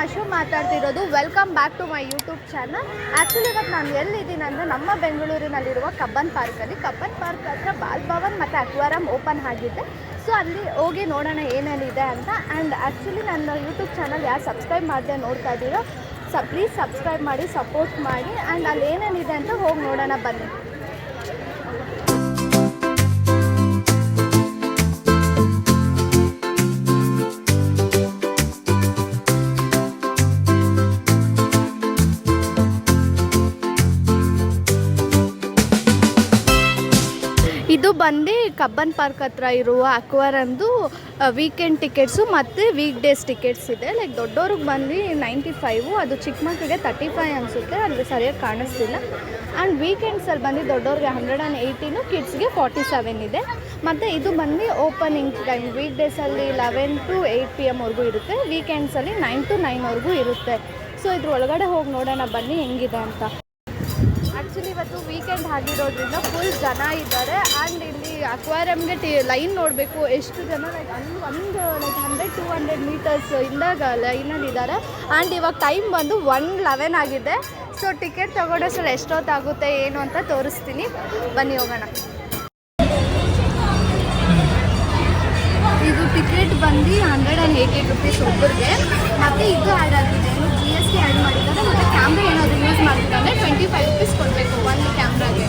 ಅಶು ಮಾತಾಡ್ತಿರೋದು. Welcome back to my YouTube channel. Actually ಇವತ್ತು ನಾನು ಎಲ್ಲಿದ್ದೀನಿ ಅಂದರೆ ನಮ್ಮ ಬೆಂಗಳೂರಿನಲ್ಲಿರುವ ಕಬ್ಬನ್ ಪಾರ್ಕಲ್ಲಿ. ಕಬ್ಬನ್ ಪಾರ್ಕ್ ಹತ್ರ ಬಾಲ್ ಭವನ್ ಮತ್ತು ಅಕ್ವಾರಮ್ ಓಪನ್ ಆಗಿದೆ. ಸೊ ಅಲ್ಲಿ ಹೋಗಿ ನೋಡೋಣ ಏನೇನಿದೆ ಅಂತ. ಆ್ಯಂಡ್ ಆ್ಯಕ್ಚುಲಿ ನನ್ನ ಯೂಟ್ಯೂಬ್ ಚಾನಲ್ ಯಾರು ಸಬ್ಸ್ಕ್ರೈಬ್ ಮಾಡದೆ ನೋಡ್ತಾ ಇದ್ದೀರೋ ಪ್ಲೀಸ್ ಸಬ್ಸ್ಕ್ರೈಬ್ ಮಾಡಿ, ಸಪೋರ್ಟ್ ಮಾಡಿ. ಆ್ಯಂಡ್ ಅಲ್ಲಿ ಏನೇನಿದೆ ಅಂತ ಹೋಗಿ ನೋಡೋಣ ಬನ್ನಿ. ಇದು ಬಂದು ಕಬ್ಬನ್ ಪಾರ್ಕ್ ಹತ್ರ ಇರುವ ಅಕ್ವಾರಮ್ದು ವೀಕೆಂಡ್ ಟಿಕೆಟ್ಸು ಮತ್ತು ವೀಕ್ ಡೇಸ್ ಟಿಕೆಟ್ಸ್ ಇದೆ. ಲೈಕ್ ದೊಡ್ಡವ್ರಿಗೆ ಬಂದು 95, ಅದು ಚಿಕ್ಕ ಮಕ್ಕಳಿಗೆ 35 ಅನಿಸುತ್ತೆ, ಅದು ಸರಿಯಾಗಿ ಕಾಣಿಸ್ತಿಲ್ಲ. ಆ್ಯಂಡ್ ವೀಕೆಂಡ್ಸಲ್ಲಿ ಬಂದು ದೊಡ್ಡವ್ರಿಗೆ 118, ಕಿಡ್ಸ್ಗೆ 47 ಇದೆ. ಮತ್ತು ಇದು ಬಂದು ಓಪನಿಂಗ್ ಟೈಮ್ ವೀಕ್ ಡೇಸಲ್ಲಿ 11 to 8 PM ವರೆಗೂ ಇರುತ್ತೆ, ವೀಕೆಂಡ್ಸಲ್ಲಿ 9 to 9 ಇರುತ್ತೆ. ಸೊ ಇದ್ರ ಒಳಗಡೆ ಹೋಗಿ ನೋಡೋಣ ಬನ್ನಿ ಹೆಂಗಿದೆ ಅಂತ. ಆ್ಯಕ್ಚುಲಿ ಇವತ್ತು ವೀಕೆಂಡ್ ಆಗಿರೋದ್ರಿಂದ ಫುಲ್ ಜನ ಇದ್ದಾರೆ. ಆ್ಯಂಡ್ ಇಲ್ಲಿ ಅಕ್ವಾರಮ್ಗೆ ಲೈನ್ ನೋಡಬೇಕು ಎಷ್ಟು ಜನ, ಲೈಕ್ ಅಲ್ಲಿ ಒಂದು 100-200 ಮೀಟರ್ಸ್ ಇಂದಾಗ ಲೈನಲ್ಲಿದ್ದಾರೆ. ಆ್ಯಂಡ್ ಇವಾಗ ಟೈಮ್ ಬಂದು 1:11 ಆಗಿದೆ. ಸೊ ಟಿಕೆಟ್ ತೊಗೊಂಡೋಷ್ಟು ಎಷ್ಟೊತ್ತಾಗುತ್ತೆ ಏನು ಅಂತ ತೋರಿಸ್ತೀನಿ, ಬನ್ನಿ ಹೋಗೋಣ. ಇದು ಟಿಕೆಟ್ ಬಂದು 180 rupees ಒಬ್ಬರಿಗೆ. ಮತ್ತು ಇದು ಆ್ಯಡ್ ಆಗಿದೆ, GST ಆ್ಯಡ್ ಮಾಡಿದ್ದಾರೆ. ಮತ್ತು ಕ್ಯಾಮ್ರಾ ಏನಾದರೂ ಯೂಸ್ ಮಾಡ್ತಿದ್ದಾರೆ 25 rupees ಕೊಡಬೇಕು ಒಂದು ಕ್ಯಾಮ್ರಾಗೆ.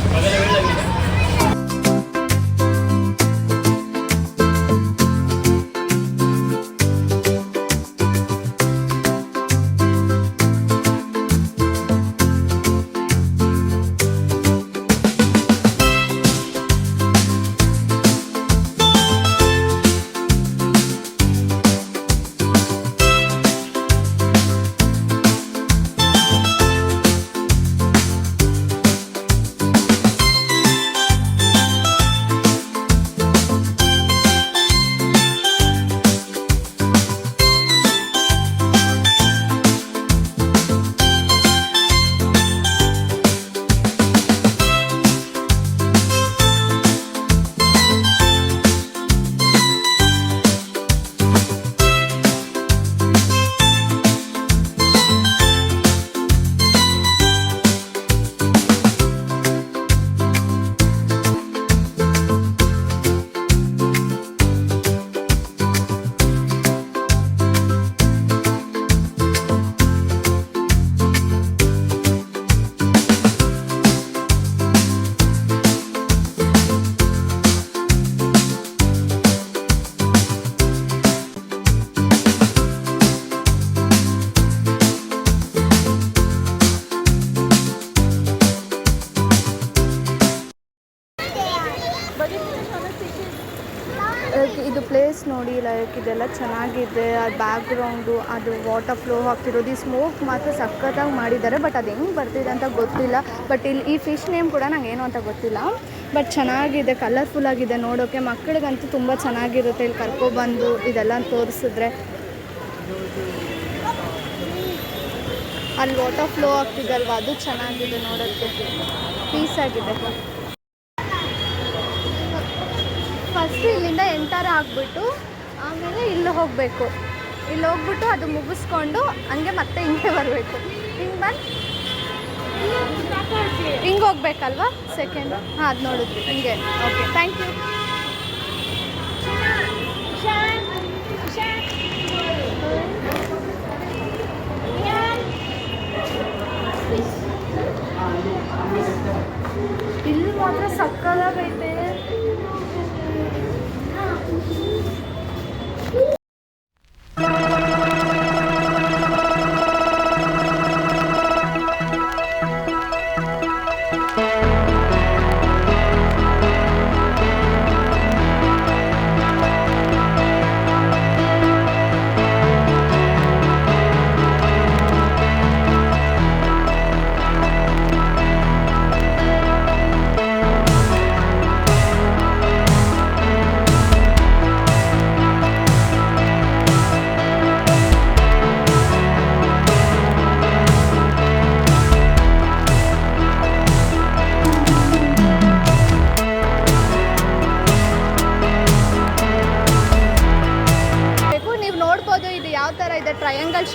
ಇದು ಪ್ಲೇಸ್ ನೋಡಿ, ಲೈಕ್ ಇದೆಲ್ಲ ಚೆನ್ನಾಗಿದೆ. ಅದು ಬ್ಯಾಕ್ಗ್ರೌಂಡು, ಅದು ವಾಟರ್ ಫ್ಲೋ ಆಗ್ತಿರೋದು, ಈ ಸ್ಮೋಕ್ ಮಾತ್ರ ಸಖತ್ತಾಗಿ ಮಾಡಿದ್ದಾರೆ. ಬಟ್ ಅದು ಹೆಂಗೆ ಬರ್ತಿದೆ ಅಂತ ಗೊತ್ತಿಲ್ಲ. ಬಟ್ ಇಲ್ಲಿ ಈ ಫಿಶ್ ನೇಮ್ ಕೂಡ ನಂಗೆ ಏನು ಅಂತ ಗೊತ್ತಿಲ್ಲ. ಬಟ್ ಚೆನ್ನಾಗಿದೆ, ಕಲರ್ಫುಲ್ ಆಗಿದೆ ನೋಡೋಕ್ಕೆ. ಮಕ್ಕಳಿಗಂತೂ ತುಂಬ ಚೆನ್ನಾಗಿರುತ್ತೆ ಇಲ್ಲಿ ಕರ್ಕೊಬಂದು ಇದೆಲ್ಲ ತೋರಿಸಿದ್ರೆ. ಅಲ್ಲಿ ವಾಟರ್ ಫ್ಲೋ ಆಗ್ತಿದೆ ಅಲ್ವಾ, ಅದು ಚೆನ್ನಾಗಿದೆ ನೋಡೋಕ್ಕೆ, ಪೀಸ್ ಆಗಿದೆ. ಫಸ್ಟ್ ಇಲ್ಲಿಂದ ಎಂಟರ್ ಆಗಿಬಿಟ್ಟು ಆಮೇಲೆ ಇಲ್ಲಿ ಹೋಗಬೇಕು. ಇಲ್ಲಿ ಹೋಗ್ಬಿಟ್ಟು ಅದು ಮುಗಿಸ್ಕೊಂಡು ಹಂಗೆ ಮತ್ತೆ ಹಿಂಗೆ ಬರಬೇಕು. ಹಿಂಗೆ ಬಂದು ಹಿಂಗೆ ಹೋಗ್ಬೇಕಲ್ವಾ ಸೆಕೆಂಡ್? ಹಾಂ, ಅದು ನೋಡಿದ್ವಿ ಹಿಂಗೆ. Okay, thank you. ಇಲ್ಲಿ ಮಾತ್ರ ಸಕ್ಕತ್ತಾಗೈತೆ.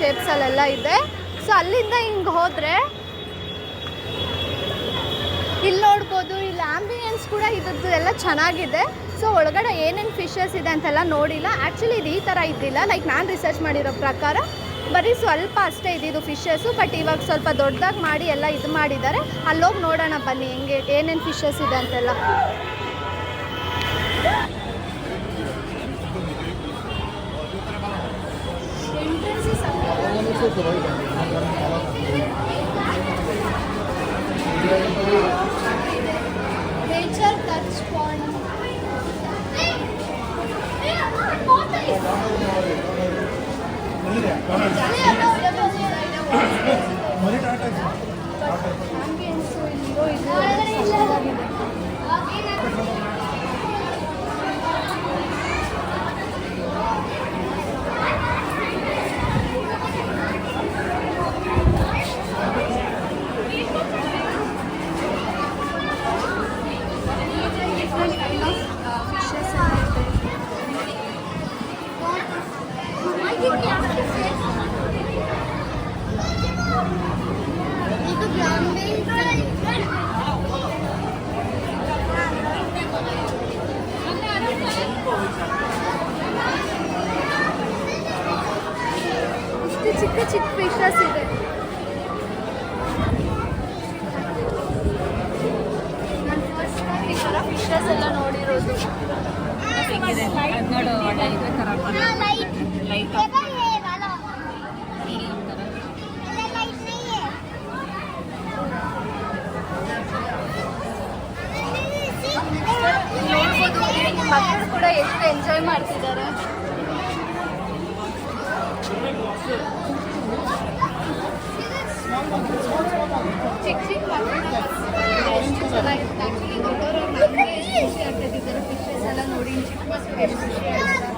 ಶೇಪ್ಸಲ್ಲೆಲ್ಲ ಇದೆ. ಸೊ ಅಲ್ಲಿಂದ ಹಿಂಗೆ ಹೋದರೆ ಇಲ್ಲಿ ನೋಡ್ಬೋದು, ಇಲ್ಲಿ ಆಂಬಿಯನ್ಸ್ ಕೂಡ ಇದ್ದದ್ದು ಎಲ್ಲ ಚೆನ್ನಾಗಿದೆ. ಸೊ ಒಳಗಡೆ ಏನೇನು ಫಿಶಸ್ ಇದೆ ಅಂತೆಲ್ಲ ನೋಡಿಲ್ಲ. ಆ್ಯಕ್ಚುಲಿ ಇದು ಈ ಥರ ಇದ್ದಿಲ್ಲ, ಲೈಕ್ ನಾನು ರಿಸರ್ಚ್ ಮಾಡಿರೋ ಪ್ರಕಾರ ಬರೀ ಸ್ವಲ್ಪ ಅಷ್ಟೇ ಇದ್ದಿದ್ದು ಫಿಶಸ್ಸು. ಬಟ್ ಇವಾಗ ಸ್ವಲ್ಪ ದೊಡ್ಡದಾಗಿ ಮಾಡಿ ಎಲ್ಲ ಇದು ಮಾಡಿದ್ದಾರೆ. ಅಲ್ಲೋಗಿ ನೋಡೋಣ ಬನ್ನಿ ಹೆಂಗೆ ಏನೇನು ಫಿಶಸ್ ಇದೆ ಅಂತೆಲ್ಲ. ನೇಚರ್ ಟಚ್ ಪಾಯಿಂಟ್ ಚಿಕ್ಕ ಚಿಕ್ಕ ಫಿಶಸ್ ಇದೆ. ನಾನು ಫಸ್ಟ್ ಟೈಮ್ ಈ ಥರ ಫಿಶಸ್ ಎಲ್ಲ ನೋಡಿರೋದು. ನೋಡ್ಬೋದು ಮಕ್ಕಳು ಕೂಡ ಎಷ್ಟು ಎಂಜಾಯ್ ಮಾಡ್ತಿದ್ದಾರೆ. ಚಿಕ್ಕ ಚಿಕ್ಕ ಮಕ್ಕಳು ಎಷ್ಟು ಚೆನ್ನಾಗಿರುತ್ತೆ. ಆ್ಯಕ್ಚುಲಿ ದೊಡ್ಡವರು ನಮಗೆ ಎಷ್ಟು ಖುಷಿ ಆಗ್ತಿದ್ದಾರೆ ಫಿಶಸ್ ಎಲ್ಲ ನೋಡಿ. ಚಿಕ್ಕ ಮಕ್ಕಳಿಗೆ ಎಷ್ಟು ಖುಷಿ ಆಗುತ್ತೆ.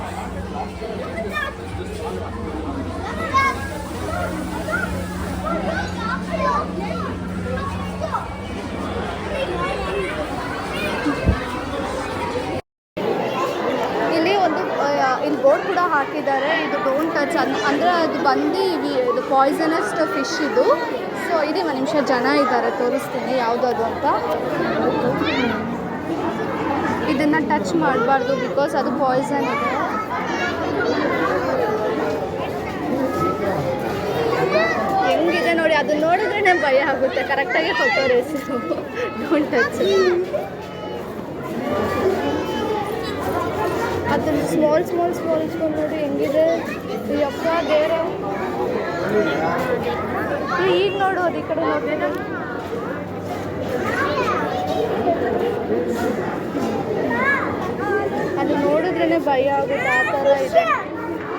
ಇಲ್ಲಿ ಒಂದು ಇಲ್ಲಿ ಬೋರ್ಡ್ ಕೂಡ ಹಾಕಿದ್ದಾರೆ, ಇದು ಡೋಂಟ್ ಟಚ್ ಅಂದರೆ ಅದು ಬಂದು ಇದು ಪಾಯ್ಸನಸ್ ಫಿಶ್ ಇದು. ಸೊ ಇದು ಒಂದು ನಿಮಿಷ ಜನ ಇದ್ದಾರೆ, ತೋರಿಸ್ತೀನಿ ಯಾವುದದು ಅಂತ. ಇದನ್ನು ಟಚ್ ಮಾಡಬಾರ್ದು ಬಿಕಾಸ್ ಅದು ಪಾಯ್ಸನ್ ಇದೆ. ಹೆಂಗಿದೆ ನೋಡಿ, ಅದನ್ನ ನೋಡಿದ್ರೇ ಭಯ ಆಗುತ್ತೆ. ಕರೆಕ್ಟಾಗಿ ಕೊಟ್ಟವ್ರೆ ಹೆಸರು, ಡೋಂಟ್ ಟಚ್. ಅದನ್ನು ಸ್ಮಾಲ್ ಸ್ಮಾಲ್ ಸ್ಮಾಲ್ ಸ್ಮಾಲ್ ನೋಡಿ ಹೆಂಗಿದೆ. ಯಪ್ಪ ದೇವ್ರೆ, ಈಗ ನೋಡೋದು ಈ ಕಡೆ ನೋಡಿದ್ರೆ ಅದು ನೋಡಿದ್ರೇ ಭಯ ಆಗುತ್ತೆ, ಆ ಥರ ಇದೆ.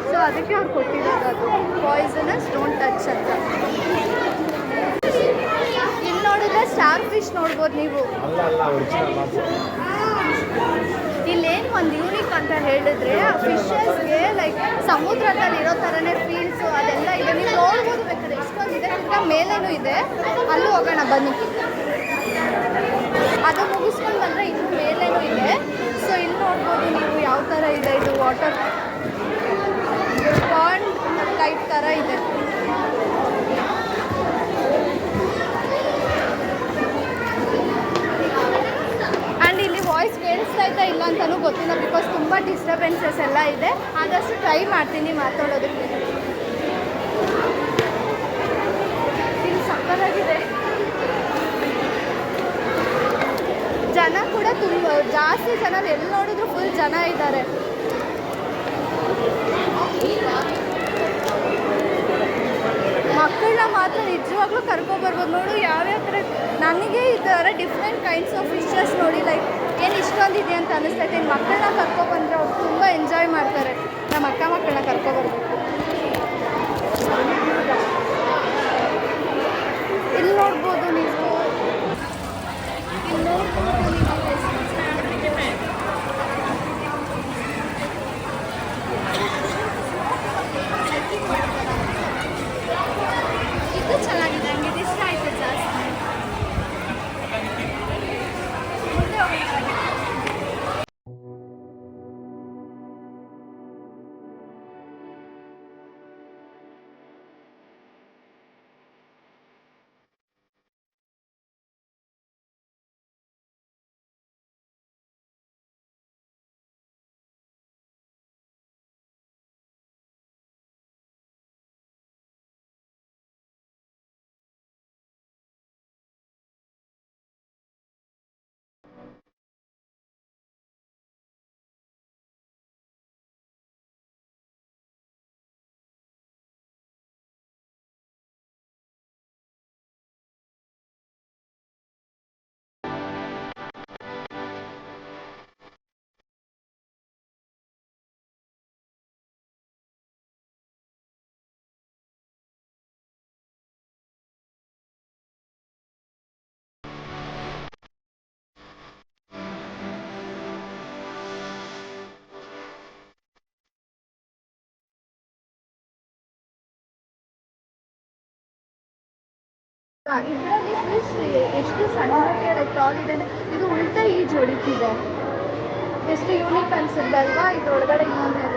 ಸೊ ಅದಕ್ಕೆ ಅವ್ರು ಕೊಟ್ಟಿರೋದು ಅದು ಪಾಯ್ಸನಸ್ ಡೋಂಟ್ ಟಚ್ ಅಂತ. ಇಲ್ಲಿ ನೋಡಿದ್ರೆ ಸ್ಟಾರ್ ಫಿಶ್ ನೋಡ್ಬೋದು ನೀವು. ಇಲ್ಲೇನು ಒಂದು ಯೂನಿಕ್ ಅಂತ ಹೇಳಿದ್ರೆ ಫಿಶಸ್ಗೆ ಲೈಕ್ ಸಮುದ್ರದಲ್ಲಿ ಇರೋ ಥರನೇ ಫೀಲ್ಸು ಅದೆಲ್ಲ ಇದೆ. ನೀವು ನೋಡ್ಬೋದು ಬೇಕಾದ್ರೆ ಎಷ್ಟೊಂದಿದೆ. ತಿರ್ಗಾ ಮೇಲೇನೂ ಇದೆ, ಅಲ್ಲೂ ಹೋಗೋಣ ಬನ್ನಿ. ಅದು ಮುಗಿಸ್ಕೊಂಡು ಬಂದರೆ ಇನ್ನು ಮೇಲೇನೂ ಇದೆ. ಸೊ ಇಲ್ಲಿ ನೋಡ್ಬೋದು ನೀವು ಯಾವ ಥರ ಇದೆ. ಇದು ವಾಟರ್ ಪಾಂಡ್ ಟೈಪ್ ಥರ ಇದೆ. ಆ್ಯಂಡ್ ಇಲ್ಲಿ ವಾಯ್ಸ್ ಕೇಳಿಸ್ತಾ ಇದ್ದ ಇಲ್ಲ ಅಂತಲೂ ಗೊತ್ತಿಲ್ಲ ಬಿಕಾಸ್ ತುಂಬ ಡಿಸ್ಟರ್ಬೆನ್ಸಸ್ ಎಲ್ಲ ಇದೆ. ಆದಷ್ಟು ಟ್ರೈ ಮಾಡ್ತೀನಿ ಮಾತಾಡೋದಕ್ಕೆ. ಇಲ್ಲಿ ಸಕ್ಕತ್ತಾಗಿದೆ. ಜನ ಕೂಡ ತುಂಬ ಜಾಸ್ತಿ ಜನ, ಎಲ್ಲಿ ನೋಡಿದ್ರು ಫುಲ್ ಜನ ಇದ್ದಾರೆ. ಮಕ್ಕಳನ್ನ ಮಾತ್ರ ನಿಜವಾಗ್ಲೂ ಕರ್ಕೊಬರ್ಬೋದು. ನೋಡು ಯಾವ್ಯಾವ ಥರ, ನನಗೆ ಈ ಥರ ಡಿಫ್ರೆಂಟ್ ಕೈಂಡ್ಸ್ ಆಫ್ ಫಿಶಸ್ ನೋಡಿ ಲೈಕ್ ಏನು ಇಷ್ಟೊಂದಿದೆ ಅಂತ ಅನ್ನಿಸ್ತೈತೆ. ಇನ್ನು ಮಕ್ಕಳನ್ನ ಕರ್ಕೊಬಂದರೆ ಅವ್ರು ತುಂಬ ಎಂಜಾಯ್ ಮಾಡ್ತಾರೆ. ನಮ್ಮ ಅಕ್ಕ ಮಕ್ಕಳನ್ನ ಕರ್ಕೊಬರ್ಬೇಕು. ಇಲ್ಲಿ ನೋಡ್ಬೋದು ನೀವು, ಇಲ್ಲಿ ನೋಡ್ಬೋದು ನೀವು. ಇದು ಚೆನ್ನಾಗಿದೆ, ನನಗೆ ಇಷ್ಟ ಆಯಿತು ಜಾಸ್ತಿ. ಇದರಲ್ಲಿ ಫಿಶ್ ಎಷ್ಟು ಸಣ್ಣಕ್ಕೆ ಟಾಲ್ ಇದೆ ಅಂದರೆ ಇದು ಉಲ್ಟಾ ಈಜು ಹೊಡಿತಿದೆ. ಎಷ್ಟು ಯೂನಿಕ್ ಅನ್ಸುತ್ತೆ ಅಲ್ವಾ. ಇದರೊಳಗಡೆ ಇನ್ನೊಂದು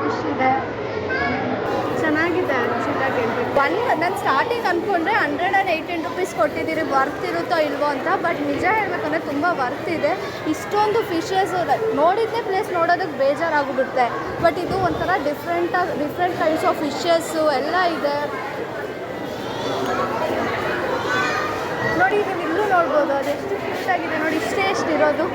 ಫಿಶ್ ಇದೆ. ಚೆನ್ನಾಗಿದೆ ಆ್ಯಕ್ಚುಲಾಗಿ ಹೇಳ್ಬೇಕು. ನಾನು ಸ್ಟಾರ್ಟಿಂಗ್ ಅಂದ್ಕೊಂಡ್ರೆ 118 ರುಪೀಸ್ ಕೊಟ್ಟಿದ್ದೀರಿ ವರ್ತ್ ಇರುತ್ತೋ ಇಲ್ವೋ ಅಂತ. ಬಟ್ ನಿಜ ಹೇಳಬೇಕಂದ್ರೆ ತುಂಬ ವರ್ತ್ ಇದೆ. ಇಷ್ಟೊಂದು ಫಿಶಸ್ ನೋಡಿದ್ದೇ ಪ್ಲೇಸ್ ನೋಡೋದಕ್ಕೆ ಬೇಜಾರಾಗ್ಬಿಡುತ್ತೆ. ಬಟ್ ಇದು ಒಂಥರ ಡಿಫ್ರೆಂಟ್ ಕೈಂಡ್ಸ್ ಆಫ್ ಫಿಶಸ್ಸು ಎಲ್ಲ ಇದೆ ನೋಡಿ. ನೀವು ಇಲ್ಲೂ ನೋಡ್ಬೋದು, ಅದು ಎಷ್ಟು ಕ್ಯೂಟಾಗಿದೆ ನೋಡಿ. ಇಷ್ಟೇ ಇರೋದು.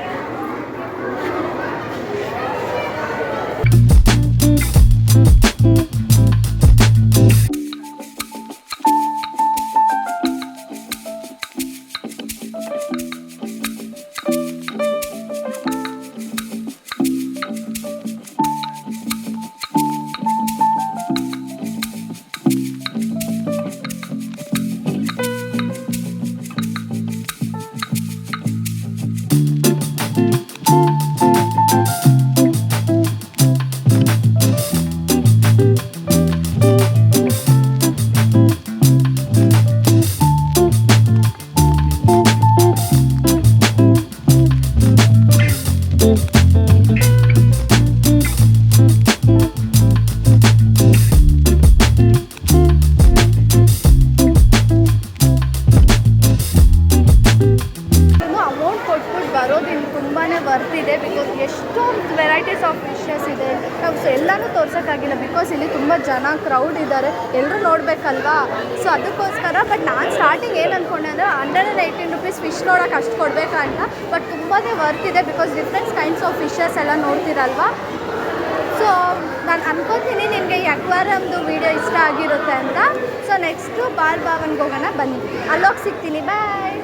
ಬರ್ತಿದೆ ಬಿಕಾಸ್ ಎಷ್ಟೊಂದು ವೆರೈಟೀಸ್ ಆಫ್ ಫಿಶಸ್ ಇದೆ. ನಾವು ಎಲ್ಲನೂ ತೋರ್ಸೋಕ್ಕಾಗಿಲ್ಲ ಬಿಕಾಸ್ ಇಲ್ಲಿ ತುಂಬ ಜನ ಕ್ರೌಡ್ ಇದ್ದಾರೆ, ಎಲ್ಲರೂ ನೋಡಬೇಕಲ್ವಾ. ಸೊ ಅದಕ್ಕೋಸ್ಕರ. ಬಟ್ ನಾನು ಸ್ಟಾರ್ಟಿಂಗ್ ಏನು ಅಂದ್ಕೊಂಡೆ ಅಂದರೆ 118 ರುಪೀಸ್ ಫಿಶ್ ನೋಡೋಕೆ ಅಷ್ಟು ಕೊಡಬೇಕಾ ಅಂತ. ಬಟ್ ತುಂಬಾ ವರ್ತಿದೆ because different kinds of fishes ಎಲ್ಲ ನೋಡ್ತೀರಲ್ವಾ. ಸೊ ನಾನು ಅನ್ಕೋತೀನಿ ನಿಮಗೆ ಈ ಅಕ್ವಾರಿಯಮ್ದು ವೀಡಿಯೋ ಇಷ್ಟ ಆಗಿರುತ್ತೆ ಅಂತ. ಸೊ ನೆಕ್ಸ್ಟು ಬಾಲ್ ಭವನ್ಗೆ ಹೋಗೋಣ ಬನ್ನಿ, ಅಲ್ಲೋಗಿ ಸಿಗ್ತೀನಿ. ಬಾಯ್.